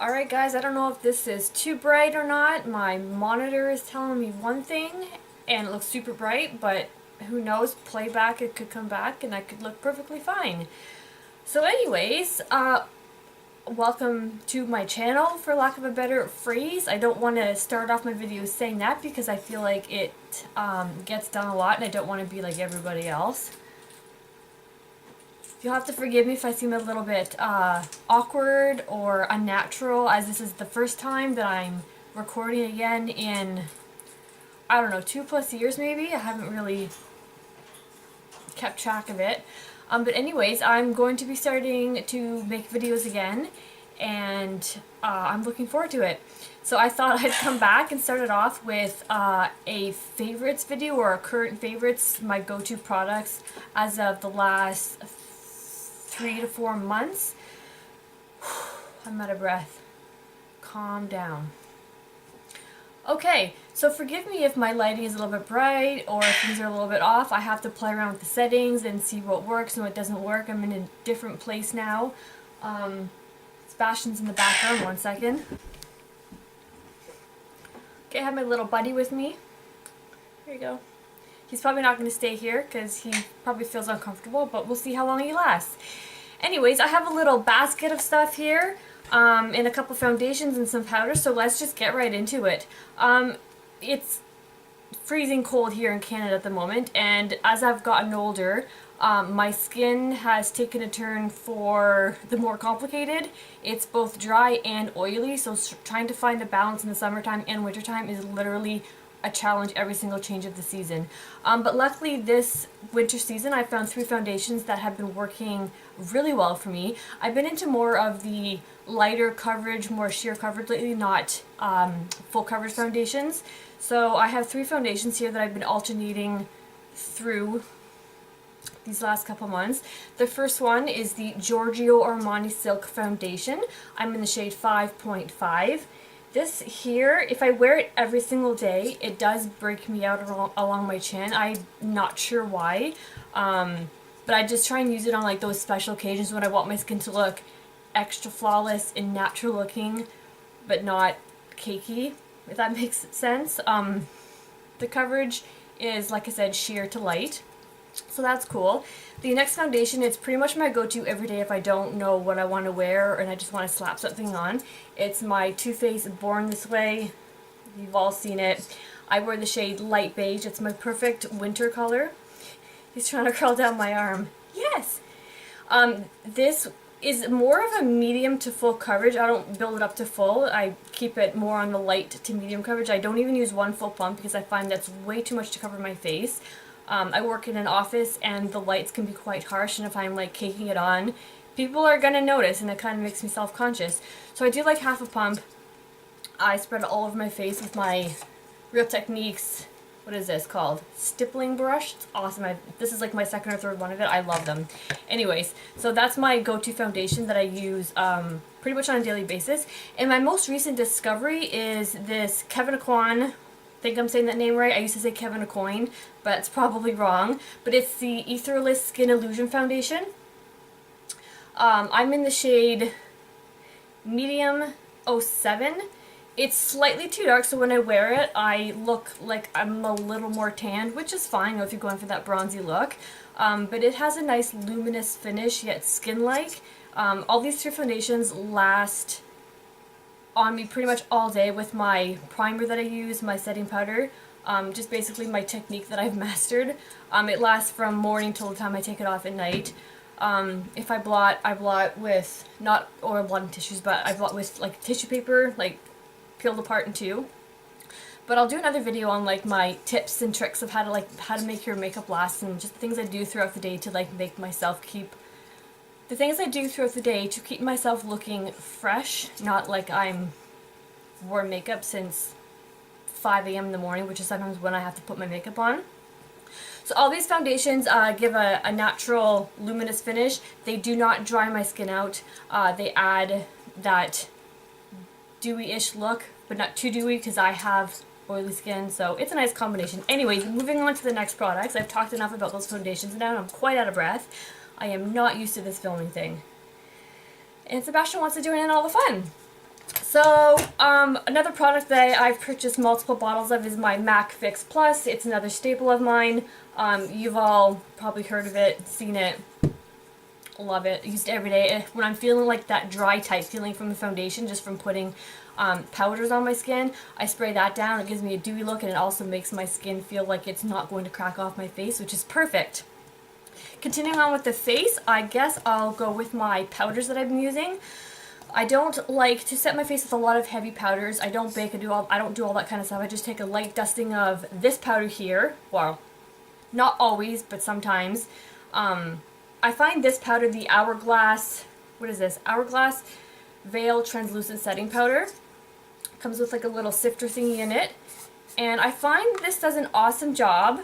Alright guys, I don't know if this is too bright or not. My monitor is telling me one thing and it looks super bright, but who knows, playback, it could come back and I could look perfectly fine. So anyways, welcome to my channel, for lack of a better phrase. I don't want to start off my videos saying that because I feel like it gets done a lot and I don't want to be like everybody else. You'll have to forgive me if I seem a little bit awkward or unnatural, as this is the first time that I'm recording again in, I don't know, 2+ years maybe. I haven't really kept track of it. But anyways, I'm going to be starting to make videos again, and I'm looking forward to it. So I thought I'd come back and start it off with a favorites video, or current favorites, my go-to products as of the last 3 to 4 months. I'm out of breath. Calm down. Okay, so forgive me if my lighting is a little bit bright or if things are a little bit off. I have to play around with the settings and see what works and what doesn't work. I'm in a different place now. Sebastian's in the background, one second. Okay, I have my little buddy with me. Here you go. He's probably not going to stay here because he probably feels uncomfortable, but we'll see how long he lasts. Anyways, I have a little basket of stuff here, and a couple foundations and some powders, so let's just get right into it. It's freezing cold here in Canada at the moment, and as I've gotten older, my skin has taken a turn for the more complicated. It's both dry and oily, so trying to find a balance in the summertime and wintertime is literally a challenge every single change of the season. But luckily this winter season I found 3 foundations that have been working really well for me. I've been into more of the lighter coverage, more sheer coverage lately, not full coverage foundations. So I have 3 foundations here that I've been alternating through these last couple months. The first one is the Giorgio Armani Silk Foundation. I'm in the shade 5.5. This here, if I wear it every single day, it does break me out along my chin. I'm not sure why, but I just try and use it on like those special occasions when I want my skin to look extra flawless and natural looking, but not cakey, if that makes sense. The coverage is, like I said, sheer to light, so that's cool. The next foundation, it's pretty much my go-to every day if I don't know what I want to wear and I just want to slap something on. It's my Too Faced Born This Way. You've all seen it. I wear the shade light beige. It's my perfect winter color. He's trying to curl down my arm. Yes! This is more of a medium to full coverage. I don't build it up to full. I keep it more on the light to medium coverage. I don't even use one full pump because I find that's way too much to cover my face. I work in an office and the lights can be quite harsh, and if I'm like caking it on, people are going to notice and it kind of makes me self-conscious. So I do like half a pump. I spread it all over my face with my Real Techniques, what is this called? Stippling brush. It's awesome. This is like my second or third one of it. I love them. Anyways, so that's my go-to foundation that I use pretty much on a daily basis. And my most recent discovery is this Kevyn Aucoin. I think I'm saying that name right. I used to say Kevyn Aucoin, but it's probably wrong. But it's the Etherless Skin Illusion Foundation. I'm in the shade Medium 07. It's slightly too dark, so when I wear it, I look like I'm a little more tanned, which is fine if you're going for that bronzy look. But it has a nice luminous finish, yet skin-like. All these 3 foundations last on me pretty much all day with my primer that I use, my setting powder, just basically my technique that I've mastered. It lasts from morning till the time I take it off at night. If I blot with not oil blotting tissues, but I blot with like tissue paper, like peeled apart in 2. But I'll do another video on like my tips and tricks of how to make your makeup last, and just the things I do throughout the day to like make myself keep myself looking fresh, not like I'm wore makeup since 5 a.m. in the morning, which is sometimes when I have to put my makeup on. So all these foundations give a natural luminous finish. They do not dry my skin out. They add that dewy-ish look, but not too dewy because I have oily skin, so it's a nice combination. Anyways, moving on to the next products. I've talked enough about those foundations now, and I'm quite out of breath. I am not used to this filming thing. And Sebastian wants to join in all the fun. So, another product that I've purchased multiple bottles of is my MAC Fix Plus. It's another staple of mine. You've all probably heard of it, seen it, love it, used it every day. When I'm feeling like that dry type feeling from the foundation, just from putting powders on my skin, I spray that down. It gives me a dewy look, and it also makes my skin feel like it's not going to crack off my face, which is perfect. Continuing on with the face, I guess I'll go with my powders that I've been using. I don't like to set my face with a lot of heavy powders. I don't bake, I don't do all that kind of stuff. I just take a light dusting of this powder here. Well, not always, but sometimes. I find this powder, the Hourglass, what is this? Hourglass Veil Translucent Setting Powder. Comes with like a little sifter thingy in it. And I find this does an awesome job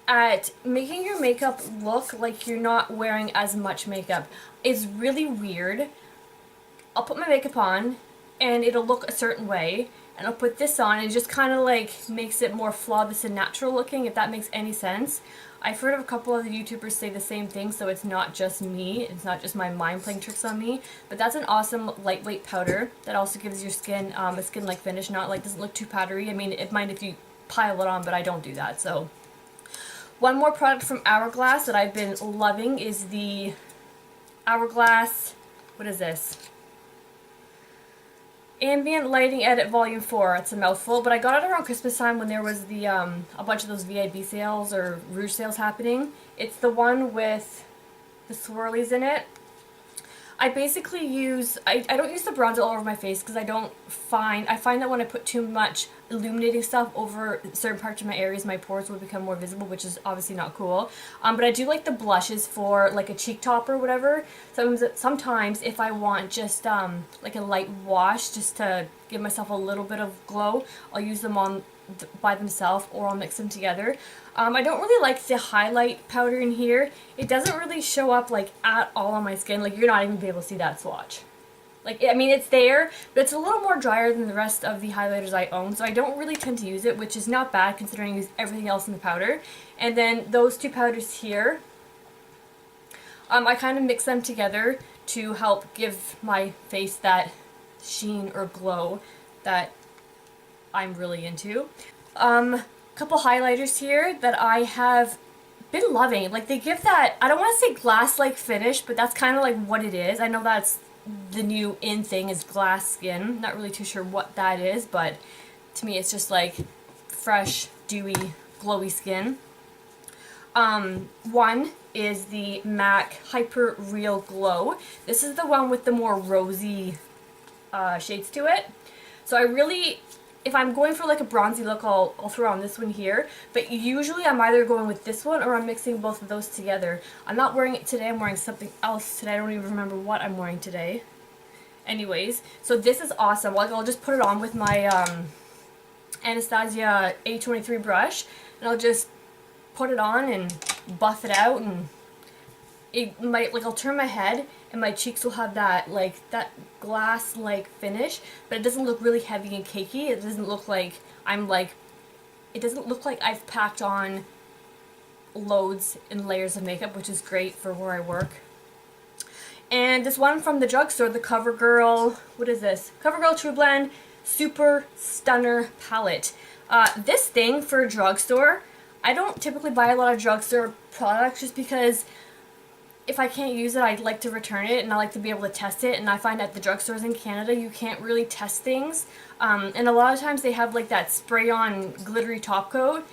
at making your makeup look like you're not wearing as much makeup. It's really weird. I'll put my makeup on and it'll look a certain way, and I'll put this on and it just kind of like makes it more flawless and natural looking, if that makes any sense. I've heard of a couple other YouTubers say the same thing, so it's not just me, it's not just my mind playing tricks on me, but that's an awesome lightweight powder that also gives your skin a skin-like finish, not like, doesn't look too powdery. I mean, it might if you pile it on, but I don't do that. So one more product from Hourglass that I've been loving is the Hourglass, what is this? Ambient Lighting Edit Volume 4. It's a mouthful, but I got it around Christmas time when there was the a bunch of those VIB sales or Rouge sales happening. It's the one with the swirlies in it. I basically use, I don't use the bronzer all over my face because I find that when I put too much illuminating stuff over certain parts of my areas, my pores will become more visible, which is obviously not cool. But I do like the blushes for like a cheek top or whatever. Sometimes if I want just like a light wash just to give myself a little bit of glow, I'll use them on by themselves, or I'll mix them together. I don't really like the highlight powder in here. It doesn't really show up like at all on my skin. Like, you're not even gonna be able to see that swatch. Like, I mean, it's there, but it's a little more drier than the rest of the highlighters I own, so I don't really tend to use it, which is not bad considering I use everything else in the powder. And then those two powders here, I kind of mix them together to help give my face that sheen or glow that I'm really into. Couple highlighters here that I have been loving. Like, they give that, I don't want to say glass-like finish, but that's kind of like what it is. I know that's the new in thing, is glass skin. Not really too sure what that is, but to me it's just like fresh, dewy, glowy skin. One is the MAC Hyper Real Glow. This is the one with the more rosy shades to it. So I really, if I'm going for like a bronzy look, I'll throw on this one here, but usually I'm either going with this one or I'm mixing both of those together. I'm not wearing it today, I'm wearing something else today. I don't even remember what I'm wearing today. Anyways, so this is awesome. Like, I'll just put it on with my Anastasia A23 brush, and I'll just put it on and buff it out, and it might, like, I'll turn my head and my cheeks will have that, like, that glass-like finish, but it doesn't look really heavy and cakey. It doesn't look like it doesn't look like I've packed on loads and layers of makeup, which is great for where I work. And this one from the drugstore, the Covergirl, what is this? Covergirl Trueblend Super Stunner Palette. This thing for a drugstore, I don't typically buy a lot of drugstore products just because if I can't use it, I'd like to return it, and I like to be able to test it, and I find at the drugstores in Canada you can't really test things, and a lot of times they have like that spray-on glittery top coat,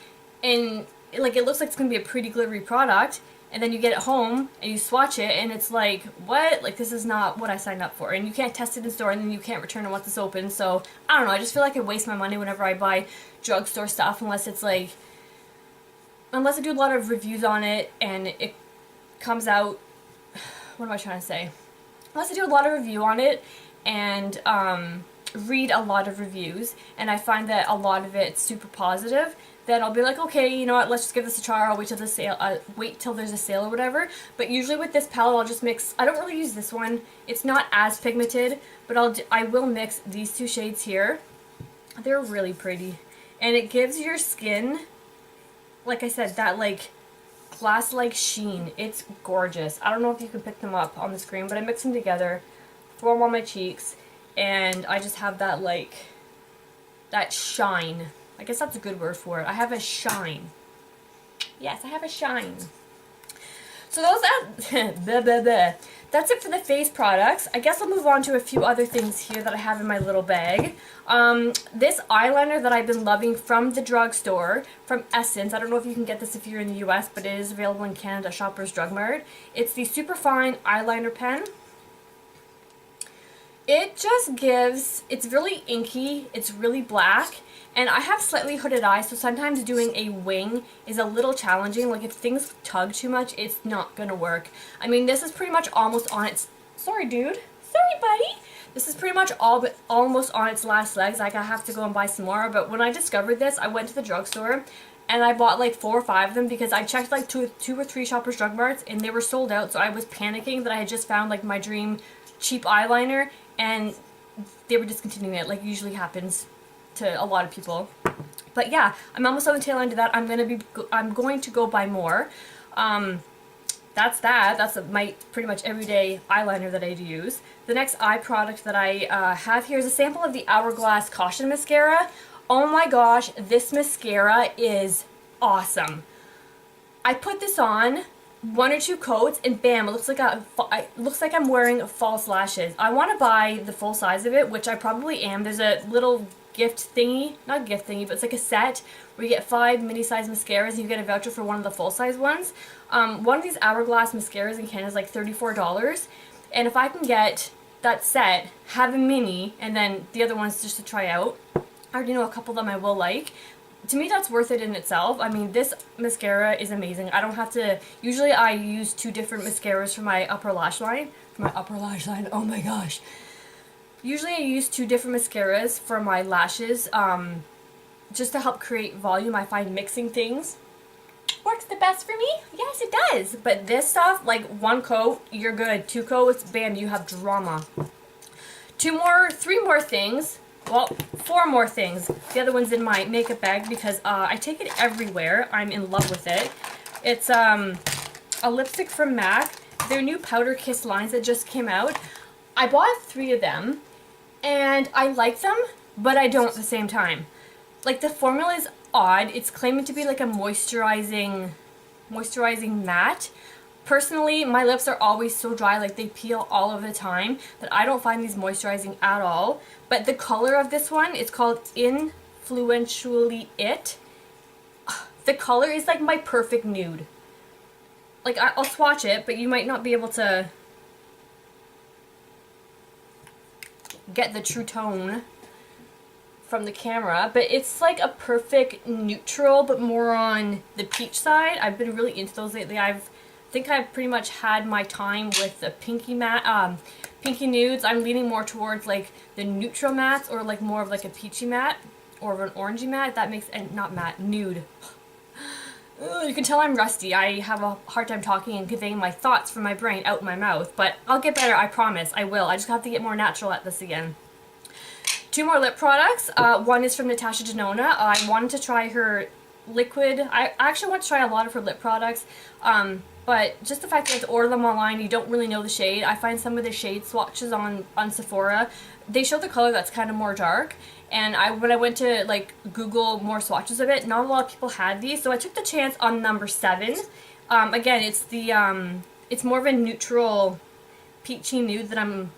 and like, it looks like it's going to be a pretty glittery product, and then you get it home and you swatch it and it's like, what? Like, this is not what I signed up for, and you can't test it in store, and then you can't return it once it's open. So I don't know, I just feel like I waste my money whenever I buy drugstore stuff, unless it's like, unless I do a lot of reviews on it and it comes out, what am I trying to say? Unless I do a lot of review on it and read a lot of reviews, and I find that a lot of it's super positive, then I'll be like, okay, you know what, let's just give this a try. I'll wait till the sale, wait till there's a sale or whatever. But usually with this palette, I'll just mix. I don't really use this one. It's not as pigmented, but I will mix these two shades here. They're really pretty, and it gives your skin, like I said, that like glass-like sheen. It's gorgeous. I don't know if you can pick them up on the screen, but I mix them together, throw them on my cheeks, and I just have that, like, that shine. I guess that's a good word for it. I have a shine. Yes, I have a shine. So those that's it for the face products. I guess I'll move on to a few other things here that I have in my little bag. This eyeliner that I've been loving from the drugstore, from Essence. I don't know if you can get this if you're in the US, but it is available in Canada, Shoppers Drug Mart. It's the Superfine eyeliner pen. It just gives, it's really inky, it's really black, and I have slightly hooded eyes, so sometimes doing a wing is a little challenging. Like if things tug too much, it's not gonna work. I mean, this is pretty much almost on its, sorry dude, sorry buddy. This is pretty much almost on its last legs. Like I have to go and buy some more, but when I discovered this, I went to the drugstore and I bought like 4 or 5 of them because I checked like two or three Shoppers Drug Marts and they were sold out, so I was panicking that I had just found like my dream cheap eyeliner and they were discontinuing it, like usually happens to a lot of people. But yeah, I'm almost on the tail end of that. I'm going to go buy more. That's that. That's my pretty much everyday eyeliner that I use. The next eye product that I have here is a sample of the Hourglass Caution Mascara. Oh my gosh, this mascara is awesome. I put this on 1 or 2 coats and bam, it looks like I'm wearing false lashes. I want to buy the full size of it, which I probably am. There's a little gift thingy, not gift thingy, but it's like a set where you get 5 mini size mascaras and you get a voucher for one of the full size ones. One of these Hourglass mascaras in Canada is like $34, and if I can get that set, have a mini, and then the other ones just to try out, I already know a couple of them I will like. To me, that's worth it in itself. I mean, this mascara is amazing. I don't have to, usually I use 2 different mascaras for my upper lash line. Oh my gosh. Usually I use 2 different mascaras for my lashes, just to help create volume. I find mixing things works the best for me. Yes, it does. But this stuff, like 1 coat, you're good. 2 coats, bam, you have drama. 3 more things. Well, 4 more things. The other one's in my makeup bag because I take it everywhere. I'm in love with it. It's a lipstick from MAC. Their new Powder Kiss lines that just came out. I bought 3 of them, and I like them, but I don't at the same time. Like, the formula is odd. It's claiming to be like a moisturizing matte. Personally, my lips are always so dry, like they peel all of the time, that I don't find these moisturizing at all. But the color of this one is called Influentially It. The color is like my perfect nude. Like, I'll swatch it, but you might not be able to get the true tone from the camera, but it's like a perfect neutral, but more on the peach side. I've been really into those lately. I think I've pretty much had my time with the pinky matte, pinky nudes. I'm leaning more towards like the neutral mattes, or like more of like a peachy matte or an orangey matte. That makes, and not matte, nude. Ugh, you can tell I'm rusty. I have a hard time talking and conveying my thoughts from my brain out my mouth, but I'll get better, I promise. I will. I just have to get more natural at this again. 2 more lip products. One is from Natasha Denona. I wanted to try her liquid. I actually want to try a lot of her lip products, but just the fact that you have to order them online, you don't really know the shade. I find some of the shade swatches on Sephora, they show the color that's kind of more dark, and when I went to like Google more swatches of it, not a lot of people had these, so I took the chance on number 7. Again, it's the it's more of a neutral peachy nude that I'm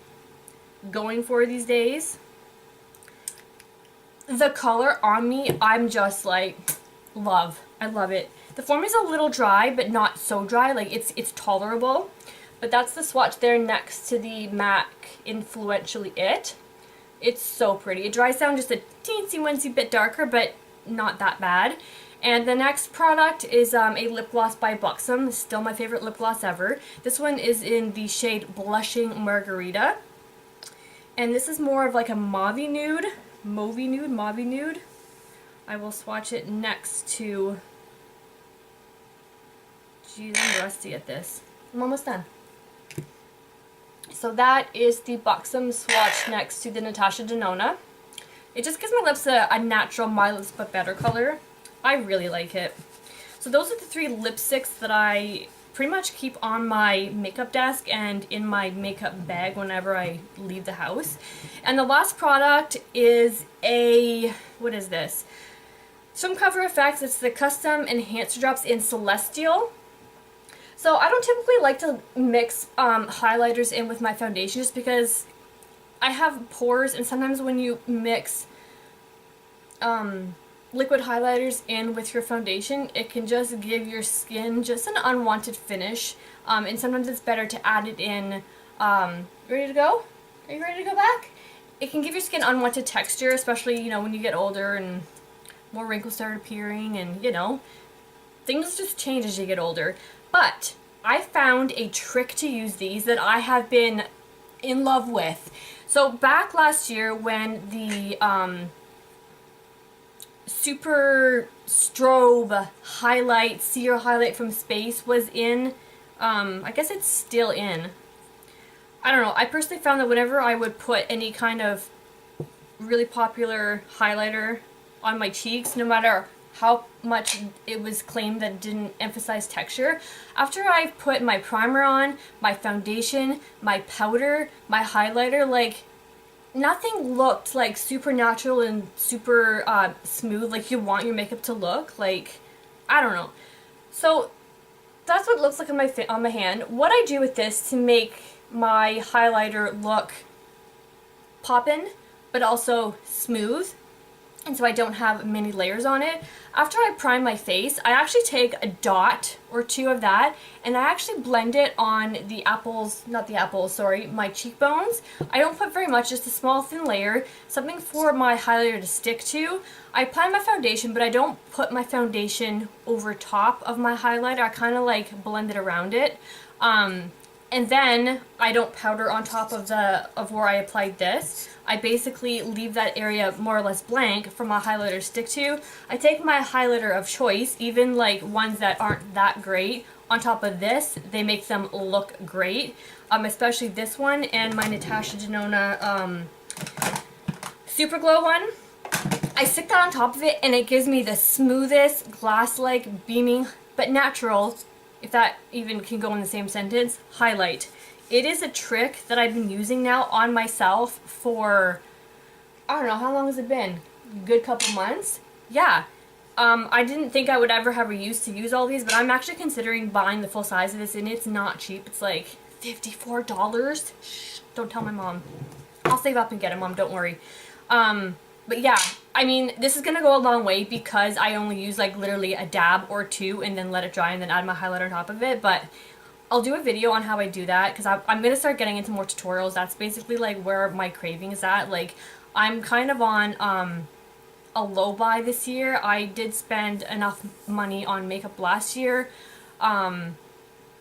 going for these days. The color on me, I'm just like, love. I love it. The formula's a little dry, but not so dry. Like, it's tolerable. But that's the swatch there next to the MAC Influentially It. It's so pretty. It dries down just a teensy-weensy bit darker, but not that bad. And the next product is a lip gloss by Buxom. Still my favorite lip gloss ever. This one is in the shade Blushing Margarita. And this is more of like a mauvey nude. Mauvey nude. I will swatch it next to... Jeez, I'm rusty at this. I'm almost done. So that is the Buxom swatch next to the Natasha Denona. It just gives my lips a natural My Lips But Better color. I really like it. So those are the 3 lipsticks that I pretty much keep on my makeup desk and in my makeup bag whenever I leave the house. And the last product is what is this? From Cover FX. It's the Custom Enhancer Drops in Celestial. So I don't typically like to mix highlighters in with my foundation just because I have pores, and sometimes when you mix liquid highlighters in with your foundation, it can just give your skin just an unwanted finish, and sometimes it's better to add it in. Ready to go? Are you ready to go back? It can give your skin unwanted texture, especially, you know, when you get older and more wrinkles start appearing, and, you know, things just change as you get older. But I found a trick to use these that I have been in love with. So back last year when the Super Strobe highlight, Seer highlight from Space was in, I guess it's still in. I don't know, I personally found that whenever I would put any kind of really popular highlighter on my cheeks, no matter how much it was claimed that it didn't emphasize texture, after I put my primer on, my foundation, my powder, my highlighter, like, nothing looked like super natural and super smooth like you want your makeup to look. Like, I don't know. So that's what it looks like on my hand. What I do with this to make my highlighter look poppin', but also smooth, and so I don't have many layers on it. After I prime my face, I actually take a dot or two of that, and I actually blend it on the my cheekbones. I don't put very much, just a small thin layer, something for my highlighter to stick to. I apply my foundation, but I don't put my foundation over top of my highlighter. I kind of like blend it around it. And then I don't powder on top of where I applied this. I basically leave that area more or less blank for my highlighter to stick to. I take my highlighter of choice, even like ones that aren't that great, on top of this. They make them look great. Especially this one and my Natasha Denona Super Glow one. I stick that on top of it and it gives me the smoothest, glass-like, beaming, but natural, if that even can go in the same sentence, highlight. It is a trick that I've been using now on myself for, I don't know, how long has it been? A good couple months? Yeah. I didn't think I would ever have a use to use all these, but I'm actually considering buying the full size of this, and it's not cheap. It's like $54. Shh, don't tell my mom. I'll save up and get it, Mom, don't worry. But yeah, I mean, this is going to go a long way because I only use like literally a dab or two and then let it dry and then add my highlighter on top of it. But I'll do a video on how I do that because I'm going to start getting into more tutorials. That's basically like where my craving is at. Like, I'm kind of on a low buy this year. I did spend enough money on makeup last year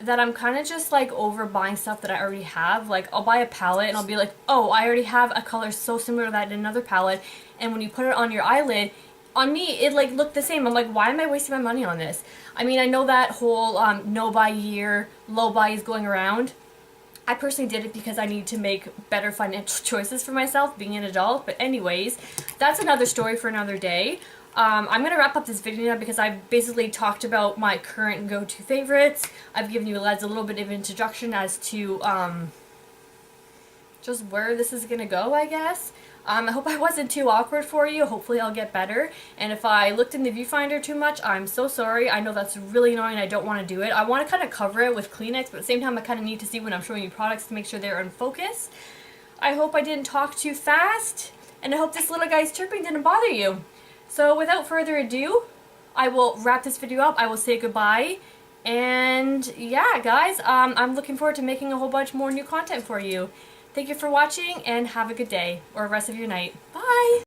that I'm kind of just like over buying stuff that I already have. Like, I'll buy a palette and I'll be like, oh, I already have a color so similar to that in another palette, and when you put it on your eyelid, on me it like looked the same. I'm like, why am I wasting my money on this? I mean, I know that whole no buy year, low buy is going around. I personally did it because I need to make better financial choices for myself being an adult, but anyways, that's another story for another day. I'm going to wrap up this video now because I've basically talked about my current go-to favorites. I've given you lads a little bit of introduction as to just where this is going to go, I guess. I hope I wasn't too awkward for you. Hopefully I'll get better. And if I looked in the viewfinder too much, I'm so sorry. I know that's really annoying. I don't want to do it. I want to kind of cover it with Kleenex, but at the same time I kind of need to see when I'm showing you products to make sure they're in focus. I hope I didn't talk too fast, and I hope this little guy's chirping didn't bother you. So without further ado, I will wrap this video up. I will say goodbye. And yeah, guys, I'm looking forward to making a whole bunch more new content for you. Thank you for watching and have a good day or rest of your night. Bye!